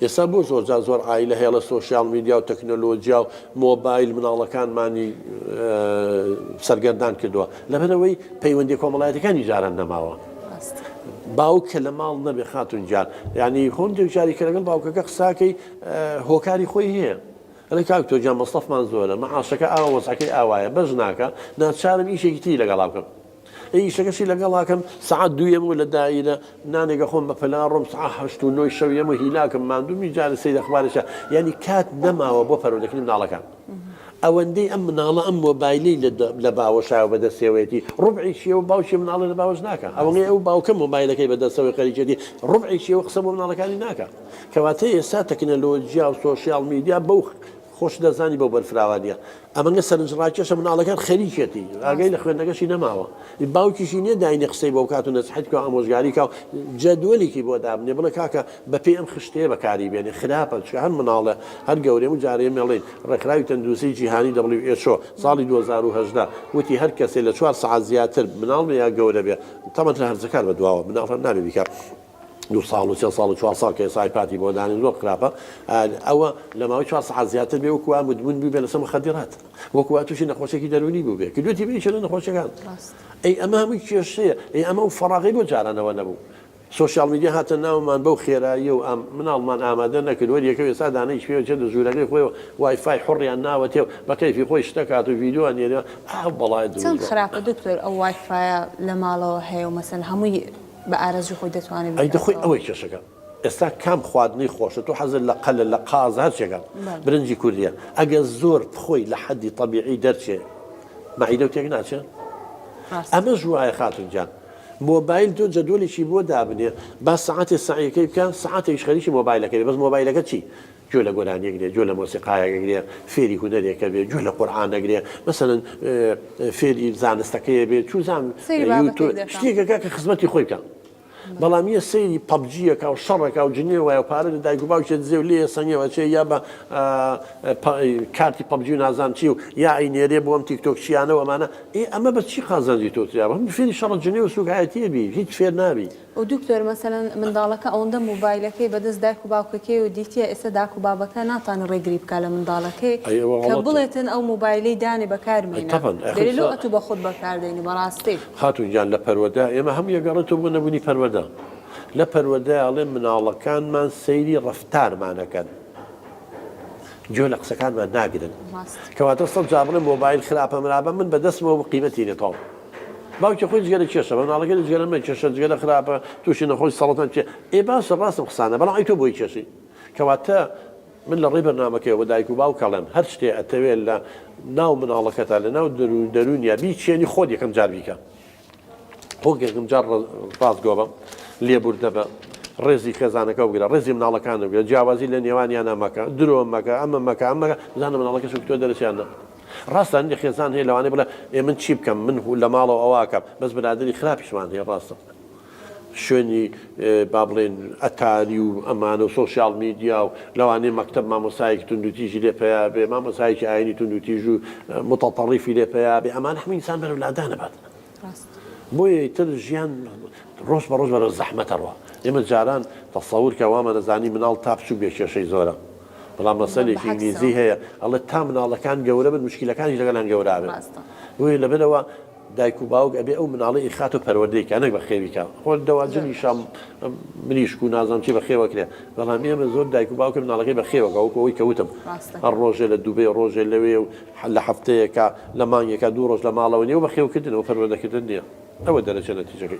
ئێستا بۆ زۆر ئایلە هێڵە سۆشیال میدیا و تەکنۆلۆژیا و مۆبایل مناڵەکانمانی سەرگەردان کردووە لەبەرەوەی پەیوەندی کۆمەڵایەتەکانی جاران نەماوە. باوک کە لە ماڵ نەبێ خاتون جار ینی هەندێک جاری کە لەگەڵ باوکەکە قساکەی هۆکاری خۆی هەیە. ئەڵێ کاک تۆ جان مەستەفمان زۆرە مەعاشەکە ئاوا وەزعەکەی ئاوایە بەش ناکە ناچارم ئیشێکی تری لەگەڵا بکەم. ئیشەکەشی لەگەڵاکەم سعات دوویەمە لە دایرە نانێکە خۆم بە پەلا ڕۆم سعات 8 شەویەمە هیلاکەم ماندومی جارە سەی دەخبارشە ینی کات نەماوە بۆ پەروەردەکردنی مناڵەکان. ئەوەندەی ئەم مناڵە ئەم مۆبایلی لە باوەشایە بەدەستێوێتی ڕوبعی شێوە باوشی مناڵە لە باوەش ناکە ئەوەی ئەو باوکە مۆبایلەکەی بەدەستەوەی خەریکێتی ڕوبعی شێوە قسە بۆ مناڵەکانی ناکە کەواتە ئێستا تەکنۆلۆژیا و سۆشیال میدیا بەو خۆش دەزانی بۆ بەرفراوانیە ئەمەگە سەرنجڕاکێشە مناڵەکان خەریکێتی ئاگەی لە خوێندنەکەشی نەماوە باوکیشی نییە داینی قسەی بۆ کات و نەسحەتکە ئامۆژگاریکە و جەدوەلێکی بۆ دابنێ بڵێ کاکە بەپێ ئەم خشتەیە بەکاری بێنێ خراپە چ هەر مناڵە هەر گەورەی و جارێ مێڵین ڕێکخراوی تەندروستی جیهانی WHO ساڵی 2010 وتی هەر کەسێ لە 4 ساعات زیاتر مناڵ یا گەورە بێ تەمەند لە هەرزەکان بەدواوە مناڵ نابێ بیکە 2 ساڵ و 3 ساڵ و 4 ساڵ کە سایپاتی بۆ دانین زۆر خراپە ئەوە لە ماوەی 4 ساعات زیاتر بێ وەکووا مدمون بێ لەسەر مخدرات وەکووا تووشی نەخۆشێکی دەرونی بوو بێ کە دوێتی بێ چێنە نەخۆشەکان ئەی ئەمە هەمووی کێشەیە ئەی ئەمە و فەراغی بۆ جارانەوە نەبوو سۆشیال میدیا هاتە ناومان بەو خێرایی و مناڵمان ئامادە نەکردووە یەکەوێ ئێستا دانەی شوێ چێ ژوورەکەی خۆی وایفای حڕیان ناوەتێ بە کەیفی خۆی شتەکات و ڤیدیۆوان نێنێ بەڵای چەند خراپە دکتۆر ئەو وایفایە لە ماڵەوە هەیە و مەسەن هەمووی بە ئارەزوی خۆی دەتوانێت ئەی دەخۆی ئەوەی کێشەکە ئێستا کام خواردنی خۆشە تۆ حەزت لە قەلە لە قاز هەرچێکە برنجی کوردیە ئەگە زۆر خۆی لە حەدی طبیعی دەرچێ مەعیدە و تێک ناچێ ئەمە ژوایە خاتون جان مۆبایل تۆ جەدوەلێکی بۆ دابنێ با سعاتێ سعیەکەی بکە سعاتێک خەریکی مۆبایلەکەی بەس مۆبایلەکە چی جۆ لە گۆرانیەکرێ جۆ لە مۆسیقایەکەگرێ فێری هونەرێکە بێ جۆ لە قورئانەگرێ مەسەڵەن فێری زانستەکەیە بێ چوزان شتێکەکە کە خزمەتی خۆی بکە بەڵامیە سەیری پەبجیەکە و شەڕێکە و جنێ وایە و پارە لە دایک و باوکێت زێ و لێ سەنگەوە چێ یا بە کارتی پەبجی و نازان چی و یا ئەینێرێ بۆ ئەم تیکتۆکسیانەوە ئەمانە ئەمە بە چی قازانجی تۆ هەم فێری شەڕە جنێ و سوکایەتیە بی هیچ فێر نابی و دکتۆر مەسەلەن منداڵەکە ئەوەندە مۆبایلەکەی بەدەست دایک و باوکەکەی و دیتیە ئێستا داک و بابەکە ناتوانێت ڕێگری بکات لە منداڵەکەی کە بڵێتن ئەو مۆبایلەی دانێ بەکارمێنێ دەرێ ئەتوو بە خۆت بەکاردێنی بەڕاستی خاتون گیان لە پەروەدا ئێمە هەم یەگەڕێتەوە بۆ نەبوونی پەروەدا لە پەروەدایڵێ مناڵەکانمان سەیری ڕەفتارمانەکەن جۆ لە قسەکانمان ناگرن کەواتە سەد جابڵێ مۆبایل خراپە مرابە من بەدەستمەوە قیمەتی نێتەوە باوکی خۆی جگەرە کێشە مناڵەکە جگەرەمە کێشە جگەرە خراپە تووشی نەخۆی سەڵەتەن چێ ئێ باشە ڕاستم قسانە بەڵام ئەی تۆ بۆی کێشی کەواتە من لە ڕێی بەرنامەکەیەوە دایک و باوکەڵێم هەر شتێ ئەتەوێت لە ناو مناڵەکەتە لە ناو دەرونیا بیچێنی خۆت یەکەم جار بیکە خۆ جار ڕاست گۆبم لێبوردە بە ڕێزی خێزانەکە وگرە ڕێزی مناڵەکان وگرە جیاوازی لە نێوانیان ئەمەکە درۆ مەکە ئەمە مەکە ئەمەکە زانە مناڵەکە سوکتۆ دەرسیانە ڕاستان لە خێزان هەیە لەوانێ بڵێ من چی بکەم من لە ماڵەوە ئەواکەم بەس برادری خراپیشمان هەیە ڕاستە شوێنی با بڵێن ئەتاری و ئەمانە و سۆشیال میدیا و لەوانەیە مەکتەب مامۆسایەکی توندوتیژی لێ پێیا بێ مامۆسایەکی ئاینی توندوتیژ و متەتەڕیفی لێ پێیا بێ ئەمانە هەموو ئینسان بەرەولادان نەبات بۆیە تر ژیان ڕۆژ بە ڕۆژ بەرە زەحمەتەڕوە ئێمە جاران تەسەور کە وامە نەزانی مناڵ تا بچوو بێ کێشەی زۆرە بەڵام مەسەلێکی ئینگلیزی هەیە ئەڵێ تا مناڵەکان گەورە بن مشکلەکانی لەگەڵان گەورا بن بۆیە لەبەرەوە دایک و باوک ئەبێ ئەو مناڵی ئیخات و پەروەردەیکە نەک بە خێویکە خۆ دەواجنی شام منیشک و نازانم چی بە خێوەکرێ بەڵام ئێمە زۆر دایک و باوکە مناڵەکەی بە خێوەکە وەکو ئەوەی کەوتم هەر ڕۆژێ لە دووبێ ڕۆژێ لەوێ و لە هەفتەیەکە لە مانگێکە 2 ڕۆژ لە ماڵەوە نیە و بە خێوکردنەوە پەروەردەکردن نییە ئەوە دەرەچێت نەتیجەکەی